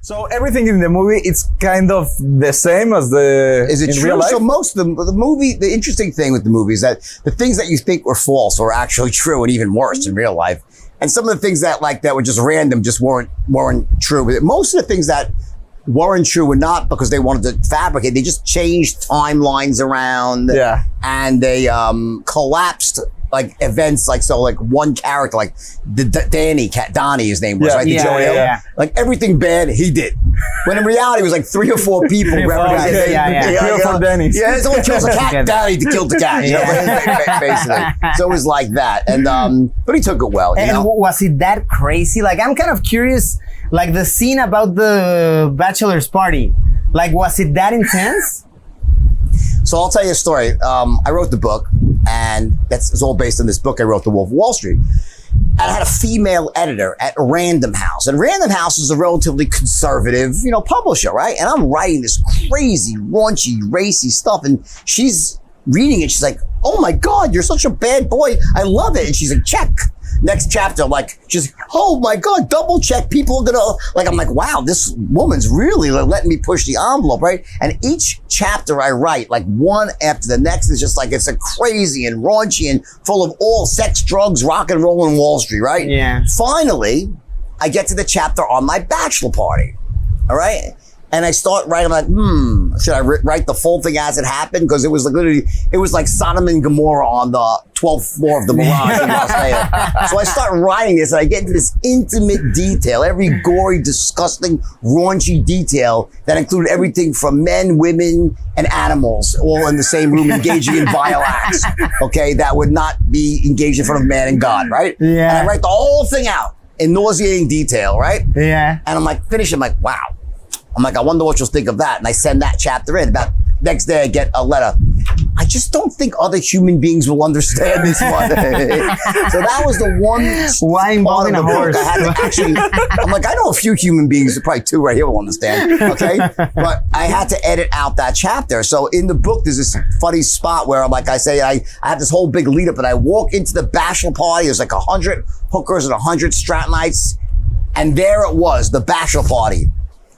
So everything in the movie, it's kind of the same as Is it in true? real life? So most of the movie, the interesting thing with the movie is that the things that you think were false are actually true, and even worse in real life. And some of the things that were just random just weren't true. But most of the things that weren't true were not because they wanted to fabricate. They just changed timelines around. Yeah. And they collapsed like events, like one character, like Donnie, his name was, right? The Jonah Hill. Like everything bad he did. When in reality it was like 3 or 4 people representing. Three or 4 Dannies. Yeah, it only kills a cat. Donnie killed the cat. You know, basically. So it was like that. And but he took it well. You know? Was it that crazy? Like I'm kind of curious, like the scene about the bachelor's party. Like was it that intense? So I'll tell you a story. I wrote the book, and it's all based on this book I wrote, The Wolf of Wall Street. And I had a female editor at Random House. And Random House is a relatively conservative, publisher, right? And I'm writing this crazy, raunchy, racy stuff. And she's reading it. She's like, oh my God, you're such a bad boy. I love it. And she's like, check. Next chapter, she's like, oh my God, double check. People are gonna, I'm like, wow, this woman's really letting me push the envelope, right? And each chapter I write, one after the next, is just it's a crazy and raunchy and full of all sex, drugs, rock and roll in Wall Street, right? Yeah. Finally, I get to the chapter on my bachelor party, all right? And I start writing, I'm like, should I write the full thing as it happened? Because it was like Sodom and Gomorrah on the 12th floor of the Mirage in Las Vegas. So I start writing this, and I get into this intimate detail, every gory, disgusting, raunchy detail that included everything from men, women, and animals all in the same room engaging in vile acts, okay, that would not be engaged in front of man and God, right? Yeah. And I write the whole thing out in nauseating detail, right? Yeah. And I'm like, finish. I'm like, wow. I'm like, I wonder what you'll think of that. And I send that chapter in. About next day, I get a letter. I just don't think other human beings will understand this one. So that was the one. Why involving a horse? I had to actually, I'm like, I know a few human beings, probably 2 right here will understand. Okay. But I had to edit out that chapter. So in the book, there's this funny spot where I say, I have this whole big lead up, and I walk into the bachelor party. There's 100 hookers and 100 Stratonites. And there it was, the bachelor party.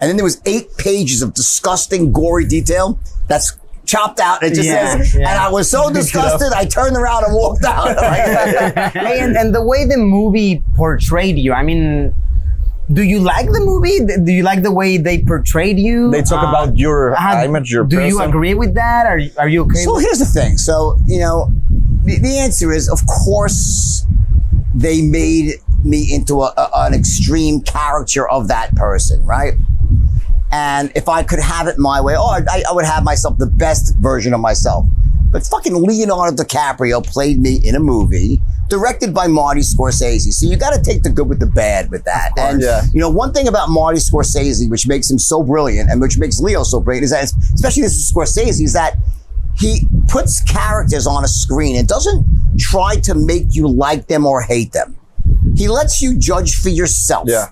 And then there was 8 pages of disgusting, gory detail that's chopped out. It just says, and I was so disgusted, I turned around and walked out. And the way the movie portrayed you, I mean, do you like the movie? Do you like the way they portrayed you? They talk about your image, your person. Do you agree with that? Are you okay? So here's the thing. So, the answer is, of course, they made me into an extreme caricature of that person, right? And if I could have it my way, I would have myself the best version of myself. But fucking Leonardo DiCaprio played me in a movie directed by Marty Scorsese. So you got to take the good with the bad with that. And, one thing about Marty Scorsese, which makes him so brilliant and which makes Leo so brilliant, is that, especially this is Scorsese, is that he puts characters on a screen and doesn't try to make you like them or hate them. He lets you judge for yourself. Yeah.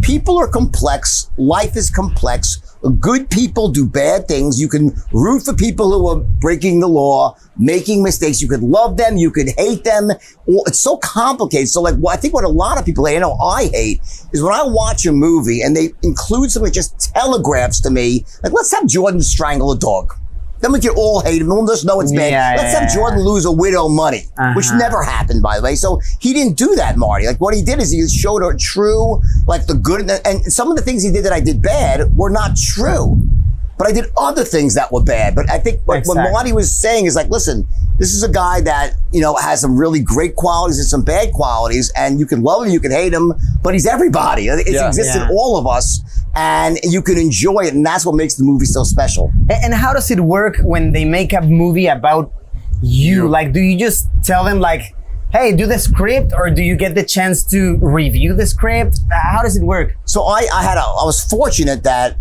People are complex. Life is complex. Good people do bad things. You can root for people who are breaking the law, making mistakes. You could love them. You could hate them. It's so complicated. So I think what a lot of people hate, I hate, is when I watch a movie and they include something that just telegraphs to me, let's have Jordan strangle a dog. Then we can all hate him. We'll just know it's bad. Let's have Jordan lose a widow money, which never happened, by the way. So he didn't do that, Marty. What he did is he showed a true, the good. And some of the things he did that I did bad were not true. But I did other things that were bad. But I think what Marty was saying is listen, this is a guy that, has some really great qualities and some bad qualities. And you can love him, you can hate him, but he's everybody. It exists in all of us. And you can enjoy it, and that's what makes the movie so special. And how does it work when they make a movie about you? Do you just tell them hey, do the script, or do you get the chance to review the script? How does it work? So I was fortunate that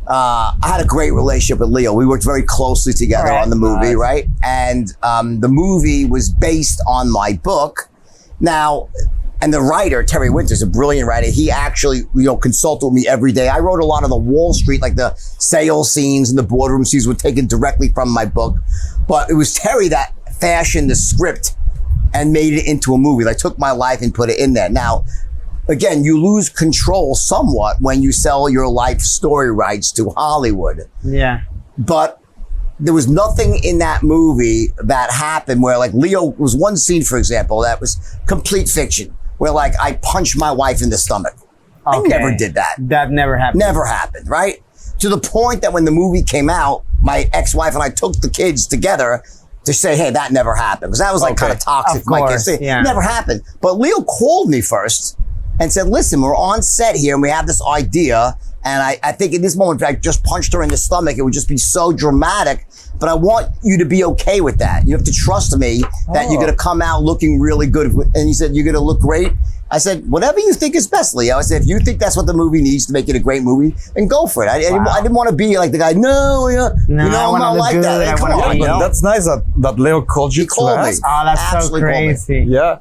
I had a great relationship with Leo. We worked very closely together on the movie, right? And the movie was based on my book. Now, and the writer, Terry Winters, a brilliant writer, he actually, consulted with me every day. I wrote a lot of the Wall Street, the sales scenes and the boardroom scenes were taken directly from my book. But it was Terry that fashioned the script and made it into a movie. Took my life and put it in there. Now, again, you lose control somewhat when you sell your life story rights to Hollywood. Yeah. But there was nothing in that movie that happened where, like, Leo was one scene, for example, that was complete fiction, where, like, I punched my wife in the stomach. I never did that. That never happened. Never happened, right? To the point that when the movie came out, my ex-wife and I took the kids together to say, hey, that never happened. Because that was like kind of toxic. Of course, Never happened. But Leo called me first and said, listen, we're on set here and we have this idea. And I think in this moment, if I just punched her in the stomach, it would just be so dramatic. But I want you to be okay with that. You have to trust me that you're going to come out looking really good. And he said, you're going to look great. I said, whatever you think is best, Leo. I said, if you think that's what the movie needs to make it a great movie, then go for it. I didn't want to be like the guy, no, I'm not like that. Hey, come on, That's nice that Leo called you. He called me. Oh, that's so Absolutely called me. crazy. Yeah.